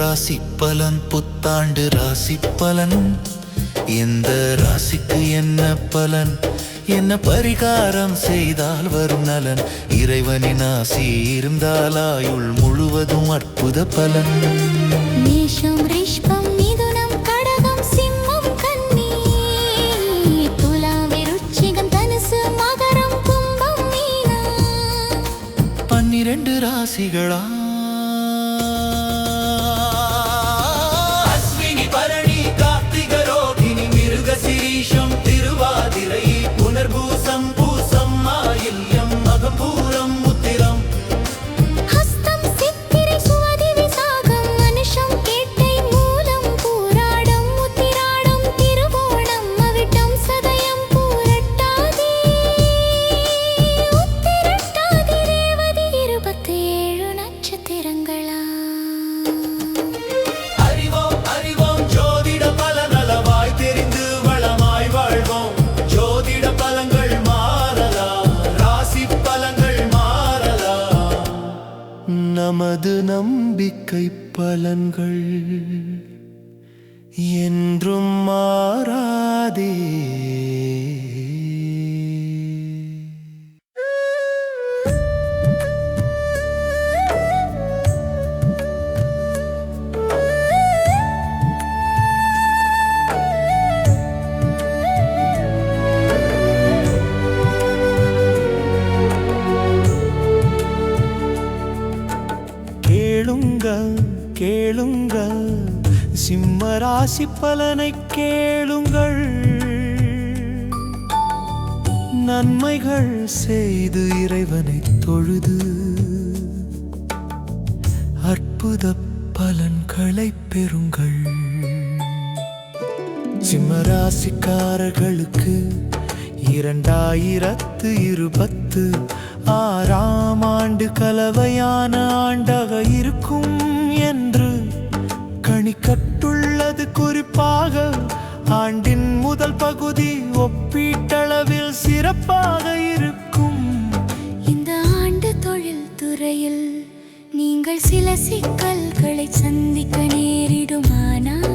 ராசி பலன் புத்தாண்டு ராசி பலன். எந்த ராசிக்கு என்ன பலன், என்ன பரிகாரம் செய்தால் வரும் நலன், இறைவனின் ஆசி இருந்தால் ஆயுள் முழுவதும் அற்புத பலன். மேஷம் ரிஷபம் மிதுனம் கடகம் சிம்மம் கன்னி துலாம் விருச்சிகம் தனுசு மகரம் கும்பம் மீனம். 12 ராசிகளா அஸ்வினி பரணி கார்த்திகை ரோகிணி மிருக சீரிஷம் திருவாதிரை புனர்பூசம் பூசம் ஆயில்யம் மகம் பூரம் உத்திரம். ஹஸ்தம் சித்திரை சுவாதி விசாகம் அனுஷம் கேட்டை மூலம் பூராடம் உத்திராடம் திருவோணம் அவிட்டம் சதயம் பூரட்டாதி உத்திரட்டாதி ரேவதி 27 நட்சத்திரங்களா. அறிவோம் அறிவோம் ஜோதிட பலனளவாய் தெரிந்து வளமாய் வாழ்வோம். ஜோதிட பலங்கள் மாறலாம், ராசி பலங்கள் மாறலாம். நமது நம்பிக்கை பலன்கள் என்றும் மாறாதே. கேளுங்கள் கேளுங்கள் சிம்ம ராசி பலனை கேளுங்கள். நன்மைகள் செய்து இறைவனை தொழுது அற்புத பலன்களை பெறுங்கள். சிம்ம ராசிக்காரர்களுக்கு 2026 ஆண்டு கலவையான ஆண்டாக இருக்கும் என்று கணிக்கப்பட்டுள்ளது. குறிப்பாக ஆண்டின் முதல் பகுதி ஒப்பீட்டளவில் சிறப்பாக இருக்கும். இந்த ஆண்டு தொழில் துறையில் நீங்கள் சில சிக்கல்களை சந்திக்க நேரிடுமானால்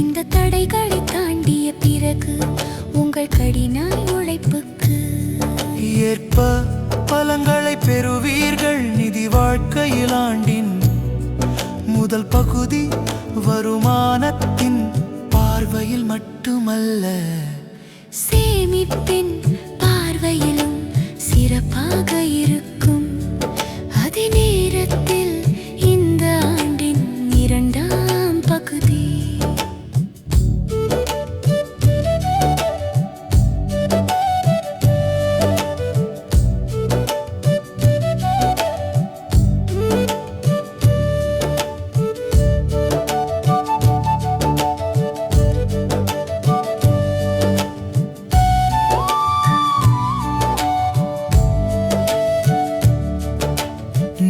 இந்த தடைகளை தாண்டிய பிறகு உங்கள் கடின உழைப்புக்கு ஏற்ப பலன்களை பெறுவீர்கள். நிதி வாழ்க்கையில் ஆண்டின் முதல் பகுதி வருமானத்தின் பார்வையில் மட்டுமல்ல, சேமிப்பின் பார்வையிலும் சிறப்பாக இருக்கும். அதே நேரத்தில் இந்த ஆண்டின் 2ஆம் பகுதி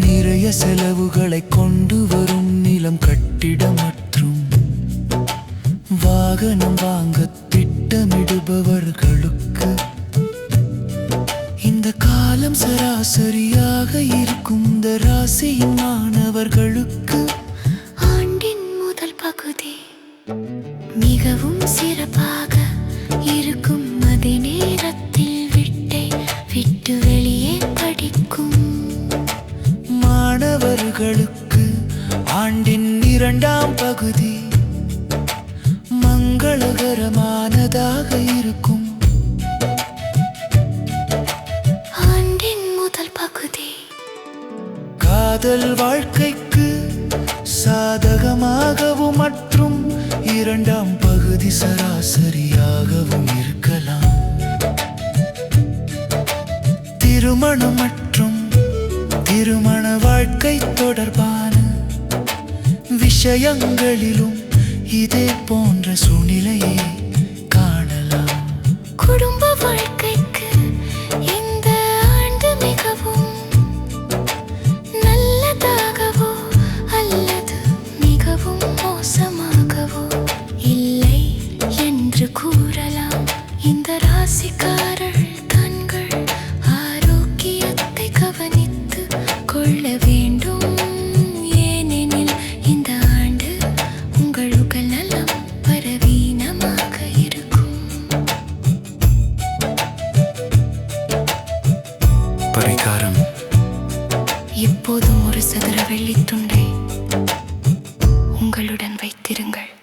நிறைய செலவுகளை கொண்டு வரும். நிலம் கட்டிடம் மற்றும் வாகனம் வாங்க திட்டமிடுபவர்களுக்கு இந்த காலம் சராசரியாக இருக்கும். இந்த ராசியின் மாணவர்களுக்கு ஆண்டின் முதல் பகுதி மிகவும் சிறப்பாக இருக்கும். அதே நேரத்தில் விட்டு வெளியே படிக்கும் மாணவர்களுக்கு ஆண்டின் 2ஆம் பகுதி மங்களகரமானதாக இருக்கும். ஆண்டின் முதல் பகுதி காதல் வாழ்க்கைக்கு சாதகமாகவும் மற்றும் 2ஆம் பகுதி சராசரியாகவும் இருக்கலாம். திருமணம் மற்றும் திருமண வாழ்க்கை தொடர்பான விஷயங்களிலும் இதே போன்ற சூழ்நிலையை காணலாம். குடும்ப வாழ்க்கைக்கு இந்த ஆண்டு மிகவும் நல்லதாகவோ அல்லது மிகவும் மோசமாகவோ இல்லை என்று கூறலாம். இந்த ராசிக்காரர் தங்கள் ஆரோக்கியத்தை கவனித்து கொள்ள வேண்டும். ஏனெனில் காத்திருங்கள்.